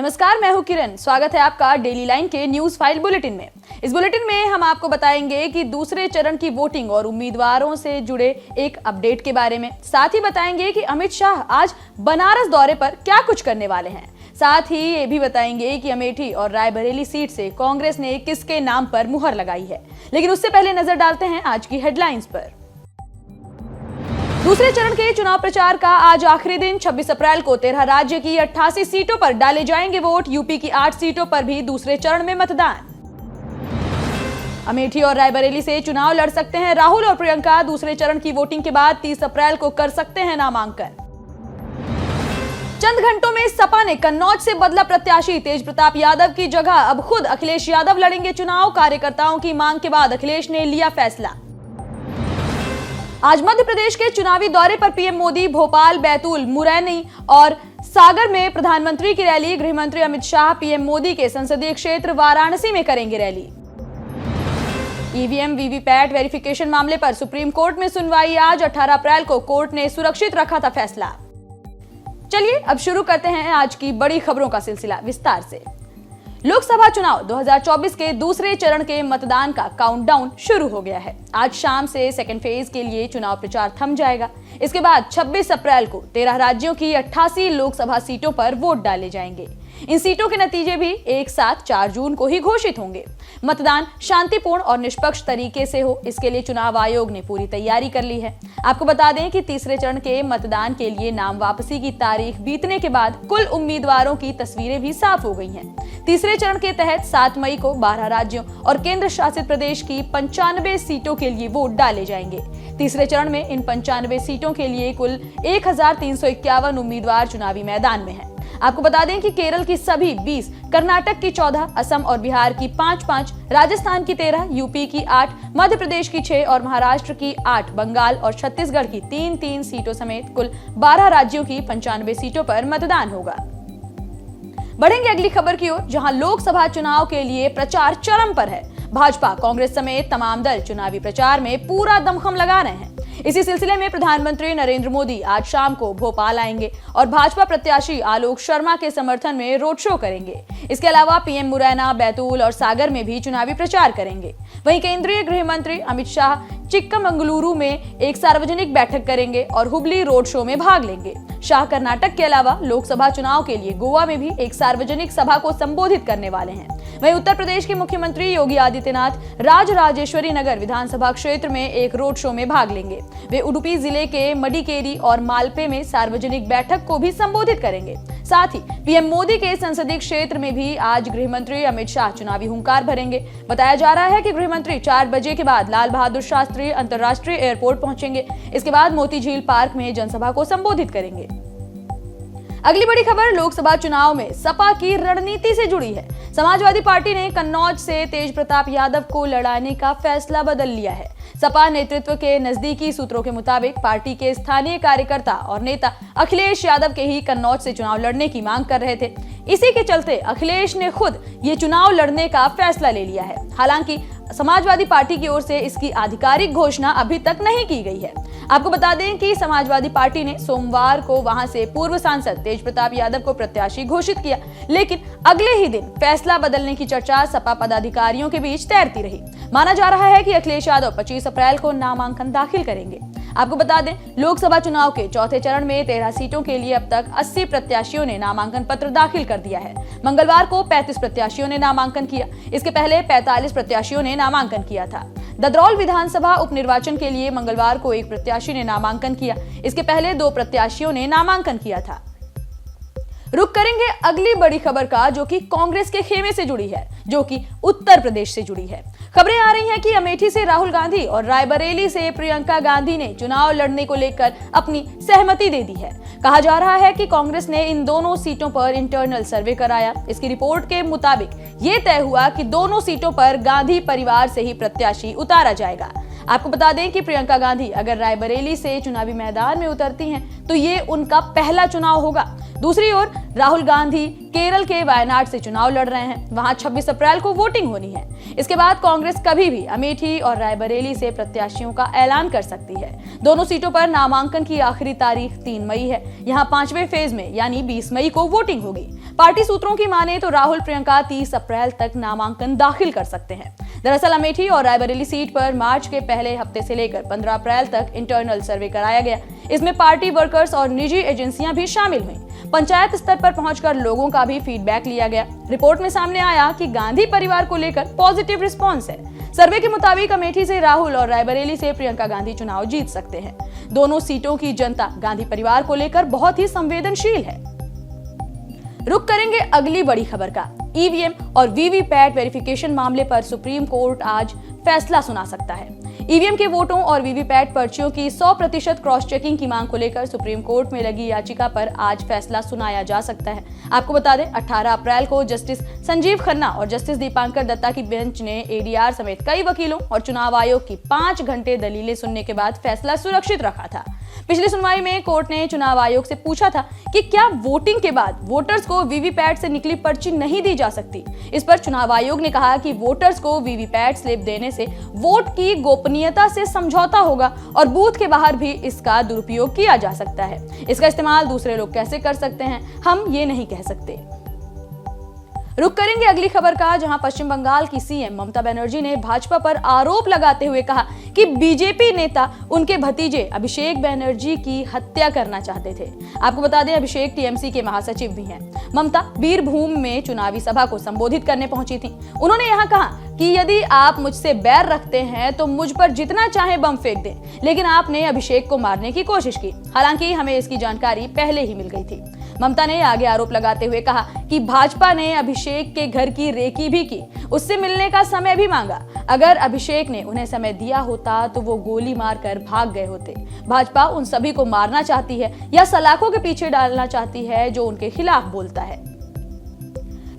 नमस्कार, मैं हूं किरण। स्वागत है आपका डेली लाइन के न्यूज फाइल बुलेटिन में। इस बुलेटिन में हम आपको बताएंगे कि दूसरे चरण की वोटिंग और उम्मीदवारों से जुड़े एक अपडेट के बारे में। साथ ही बताएंगे कि अमित शाह आज बनारस दौरे पर क्या कुछ करने वाले हैं। साथ ही ये भी बताएंगे कि अमेठी और रायबरेली सीट से कांग्रेस ने किसके नाम पर मुहर लगाई है। लेकिन उससे पहले नजर डालते हैं आज की हेडलाइंस पर। दूसरे चरण के चुनाव प्रचार का आज आखिरी दिन। 26 अप्रैल को 13 राज्य की 88 सीटों पर डाले जाएंगे वोट। यूपी की 8 सीटों पर भी दूसरे चरण में मतदान। अमेठी और रायबरेली से चुनाव लड़ सकते हैं राहुल और प्रियंका। दूसरे चरण की वोटिंग के बाद 30 अप्रैल को कर सकते हैं नामांकन। चंद घंटों में सपा ने कन्नौज से बदला प्रत्याशी। तेज प्रताप यादव की जगह अब खुद अखिलेश यादव लड़ेंगे चुनाव। कार्यकर्ताओं की मांग के बाद अखिलेश ने लिया फैसला। आज मध्य प्रदेश के चुनावी दौरे पर पीएम मोदी भोपाल, बैतूल, मुरैना और सागर में प्रधानमंत्री की रैली। गृह मंत्री अमित शाह पीएम मोदी के संसदीय क्षेत्र वाराणसी में करेंगे रैली। ईवीएम वीवीपैट वेरिफिकेशन मामले पर सुप्रीम कोर्ट में सुनवाई आज। 18 अप्रैल को कोर्ट ने सुरक्षित रखा था फैसला। चलिए अब शुरू करते हैं आज की बड़ी खबरों का सिलसिला विस्तार से। लोकसभा चुनाव 2024 के दूसरे चरण के मतदान का काउंटडाउन शुरू हो गया है। आज शाम से सेकेंड फेज के लिए चुनाव प्रचार थम जाएगा। इसके बाद 26 अप्रैल को 13 राज्यों की 88 लोकसभा सीटों पर वोट डाले जाएंगे। इन सीटों के नतीजे भी एक साथ 4 जून को ही घोषित होंगे। मतदान शांतिपूर्ण और निष्पक्ष तरीके से हो, इसके लिए चुनाव आयोग ने पूरी तैयारी कर ली है। आपको बता दें कि तीसरे चरण के मतदान के लिए नाम वापसी की तारीख बीतने के बाद कुल उम्मीदवारों की तस्वीरें भी साफ हो गई हैं। तीसरे चरण के तहत 7 मई को 12 राज्यों और केंद्र शासित प्रदेश की 95 सीटों के लिए वोट डाले जाएंगे। तीसरे चरण में इन 95 सीटों के लिए कुल 1351 उम्मीदवार चुनावी मैदान में हैं। आपको बता दें कि केरल की सभी 20, कर्नाटक की 14, असम और बिहार की 5-5, राजस्थान की 13, यूपी की 8, मध्य प्रदेश की 6 और महाराष्ट्र की 8, बंगाल और छत्तीसगढ़ की 3-3 सीटों समेत कुल 12 राज्यों की 95 सीटों पर मतदान होगा। बढ़ेंगे अगली खबर की ओर, जहां लोकसभा चुनाव के लिए प्रचार चरम पर है। भाजपा, कांग्रेस समेत तमाम दल चुनावी प्रचार में पूरा दमखम लगा रहे हैं। इसी सिलसिले में प्रधानमंत्री नरेंद्र मोदी आज शाम को भोपाल आएंगे और भाजपा प्रत्याशी आलोक शर्मा के समर्थन में रोड शो करेंगे। इसके अलावा पीएम मुरैना, बैतूल और सागर में भी चुनावी प्रचार करेंगे। वहीं केंद्रीय गृह मंत्री अमित शाह चिक्कामंगलुरु में एक सार्वजनिक बैठक करेंगे और हुबली रोड शो में भाग लेंगे। शाह कर्नाटक के अलावा लोकसभा चुनाव के लिए गोवा में भी एक सार्वजनिक सभा को संबोधित करने वाले हैं। वहीं उत्तर प्रदेश के मुख्यमंत्री योगी आदित्यनाथ राजराजेश्वरी नगर विधानसभा क्षेत्र में एक रोड शो में भाग लेंगे। वे उडुपी जिले के मडिकेरी और मालपे में सार्वजनिक बैठक को भी संबोधित करेंगे। साथ ही पीएम मोदी के संसदीय क्षेत्र में भी आज गृह मंत्री अमित शाह चुनावी हुंकार भरेंगे। बताया जा रहा है कि गृह मंत्री 4 बजे के बाद लाल बहादुर शास्त्री अंतर्राष्ट्रीय एयरपोर्ट पहुंचेंगे। इसके बाद मोती झील पार्क में जनसभा को संबोधित करेंगे। अगली बड़ी खबर लोकसभा चुनाव में सपा की रणनीति से जुड़ी है। समाजवादी पार्टी ने कन्नौज से तेज प्रताप यादव को लड़ाने का फैसला बदल लिया है। सपा नेतृत्व के नजदीकी सूत्रों के मुताबिक पार्टी के स्थानीय कार्यकर्ता और नेता अखिलेश यादव के ही कन्नौज से चुनाव लड़ने की मांग कर रहे थे। इसी के चलते अखिलेश ने खुद ये चुनाव लड़ने का फैसला ले लिया है। हालांकि समाजवादी पार्टी की ओर से इसकी आधिकारिक घोषणा अभी तक नहीं की गई है। आपको बता दें कि समाजवादी पार्टी ने सोमवार को वहां से पूर्व सांसद तेज प्रताप यादव को प्रत्याशी घोषित किया, लेकिन अगले ही दिन फैसला बदलने की चर्चा सपा पदाधिकारियों के बीच तैरती रही। माना जा रहा है कि अखिलेश यादव 25 अप्रैल को नामांकन दाखिल करेंगे। आपको बता दें, लोकसभा चुनाव के चौथे चरण में 13 सीटों के लिए अब तक 80 प्रत्याशियों ने नामांकन पत्र दाखिल कर दिया है। मंगलवार को 35 प्रत्याशियों ने नामांकन किया। इसके पहले 45 प्रत्याशियों ने नामांकन किया था। ददरौल विधानसभा उपनिर्वाचन के लिए मंगलवार को एक प्रत्याशी ने नामांकन किया। इसके पहले 2 प्रत्याशियों ने नामांकन किया था। रुक करेंगे अगली बड़ी खबर का, जो कि कांग्रेस के खेमे से जुड़ी है, जो कि उत्तर प्रदेश से जुड़ी है। खबरें आ रही हैं कि अमेठी से राहुल गांधी और रायबरेली से प्रियंका गांधी ने चुनाव लड़ने को लेकर अपनी सहमति दे दी है। कहा जा रहा है कि कांग्रेस ने इन दोनों सीटों पर इंटरनल सर्वे कराया। इसकी रिपोर्ट के मुताबिक ये तय हुआ कि दोनों सीटों पर गांधी परिवार से ही प्रत्याशी उतारा जाएगा। आपको बता दें कि प्रियंका गांधी अगर रायबरेली से चुनावी मैदान में उतरती हैं तो ये उनका पहला चुनाव होगा। दूसरी ओर राहुल गांधी केरल के वायनाड से चुनाव लड़ रहे हैं। वहां 26 अप्रैल को वोटिंग होनी है। इसके बाद कांग्रेस कभी भी अमेठी और रायबरेली से प्रत्याशियों का ऐलान कर सकती है। दोनों सीटों पर नामांकन की आखिरी तारीख 3 मई है। यहां 5वें फेज में यानी 20 मई को वोटिंग होगी। पार्टी सूत्रों की माने तो राहुल प्रियंका 30 अप्रैल तक नामांकन दाखिल कर सकते हैं। दरअसल अमेठी और रायबरेली सीट पर मार्च के पहले हफ्ते से लेकर 15 अप्रैल तक इंटरनल सर्वे कराया गया। इसमें पार्टी वर्कर्स और निजी एजेंसियां भी शामिल हुई। पंचायत स्तर पर पहुंचकर लोगों का भी फीडबैक लिया गया। रिपोर्ट में सामने आया कि गांधी परिवार को लेकर पॉजिटिव रिस्पांस है। सर्वे के मुताबिक अमेठी से राहुल और रायबरेली से प्रियंका गांधी चुनाव जीत सकते हैं। दोनों सीटों की जनता गांधी परिवार को लेकर बहुत ही संवेदनशील है। रुक करेंगे अगली बड़ी खबर का। ईवीएम और वीवीपैट वेरिफिकेशन मामले पर सुप्रीम कोर्ट आज फैसला सुना सकता है। ईवीएम के वोटों और वीवीपैट पर्चियों की 100% क्रॉस चेकिंग की मांग को लेकर सुप्रीम कोर्ट में लगी याचिका पर आज फैसला सुनाया जा सकता है। आपको बता दें 18 अप्रैल को जस्टिस संजीव खन्ना और जस्टिस दीपांकर दत्ता की बेंच ने एडीआर समेत कई वकीलों और चुनाव आयोग की 5 घंटे दलीलें सुनने के बाद फैसला सुरक्षित रखा था। पिछली सुनवाई में कोर्ट ने चुनाव आयोग से पूछा था कि क्या वोटिंग के बाद वोटर्स को वीवीपैट से निकली पर्ची नहीं दी जा सकती। इस पर चुनाव आयोग ने कहा कि वोटर्स को वीवीपैट स्लिप देने से वोट की गोपनीयता से समझौता होगा और बूथ के बाहर भी इसका दुरुपयोग किया जा सकता है। इसका इस्तेमाल दूसरे लोग कैसे कर सकते हैं, हम ये नहीं कह सकते। रुक करेंगे अगली खबर का, जहां पश्चिम बंगाल की सीएम ममता बनर्जी ने भाजपा पर आरोप लगाते हुए कहा कि बीजेपी नेता उनके भतीजे अभिषेक बनर्जी की हत्या करना चाहते थे। आपको बता दें अभिषेक टीएमसी के महासचिव भी हैं। ममता बीरभूम में चुनावी सभा को संबोधित करने पहुंची थी। उन्होंने यहां कहा कि यदि आप मुझसे बैर रखते हैं तो मुझ पर जितना चाहे बम फेंक दें, लेकिन आपने अभिषेक को मारने की कोशिश की। हालांकि हमें इसकी जानकारी पहले ही मिल गई थी। ममता ने आगे आरोप लगाते हुए कहा कि भाजपा ने अभिषेक के घर की रेकी भी की, उससे मिलने का समय भी मांगा। अगर अभिषेक ने उन्हें समय दिया होता तो वो गोली मारकर भाग गए होते। भाजपा उन सभी को मारना चाहती है या सलाखों के पीछे डालना चाहती है जो उनके खिलाफ बोलता है।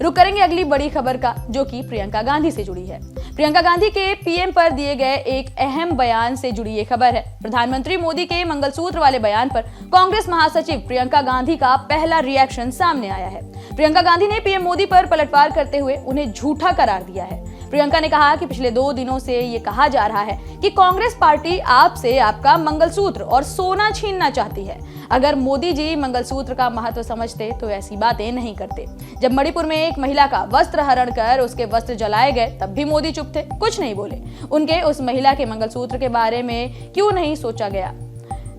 रुक करेंगे अगली बड़ी खबर का, जो कि प्रियंका गांधी से जुड़ी है। प्रियंका गांधी के पीएम पर दिए गए एक अहम बयान से जुड़ी ये खबर है। प्रधानमंत्री मोदी के मंगलसूत्र वाले बयान पर कांग्रेस महासचिव प्रियंका गांधी का पहला रिएक्शन सामने आया है। प्रियंका गांधी ने पीएम मोदी पर पलटवार करते हुए उन्हें झूठा करार दिया है। प्रियंका ने कहा कि पिछले 2 दिनों से ये कहा जा रहा है कि कांग्रेस पार्टी आपसे आपका मंगलसूत्र और सोना छीनना चाहती है। अगर मोदी जी मंगलसूत्र का महत्व समझते तो ऐसी बातें नहीं करते। जब मणिपुर में एक महिला का वस्त्र हरण कर उसके वस्त्र जलाए गए तब भी मोदी चुप थे, कुछ नहीं बोले। उनके उस महिला के मंगलसूत्र के बारे में क्यों नहीं सोचा गया।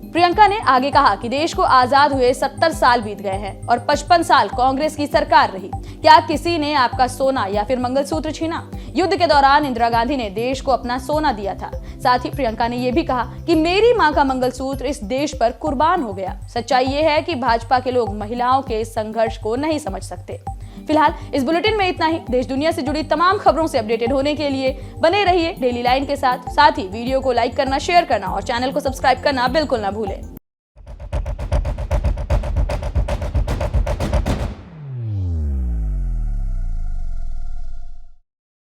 प्रियंका ने आगे कहा कि देश को आजाद हुए 70 साल बीत गए हैं और 55 साल कांग्रेस की सरकार रही। क्या किसी ने आपका सोना या फिर मंगलसूत्र छीना? युद्ध के दौरान इंदिरा गांधी ने देश को अपना सोना दिया था। साथ ही प्रियंका ने यह भी कहा कि मेरी मां का मंगलसूत्र इस देश पर कुर्बान हो गया। सच्चाई ये है कि भाजपा के लोग महिलाओं के संघर्ष को नहीं समझ सकते। फिलहाल इस बुलेटिन में इतना ही। देश दुनिया से जुड़ी तमाम खबरों से अपडेटेड होने के लिए बने रहिए डेली लाइन के साथ ही वीडियो को लाइक करना, शेयर करना और चैनल को सब्सक्राइब करना बिल्कुल ना भूलें।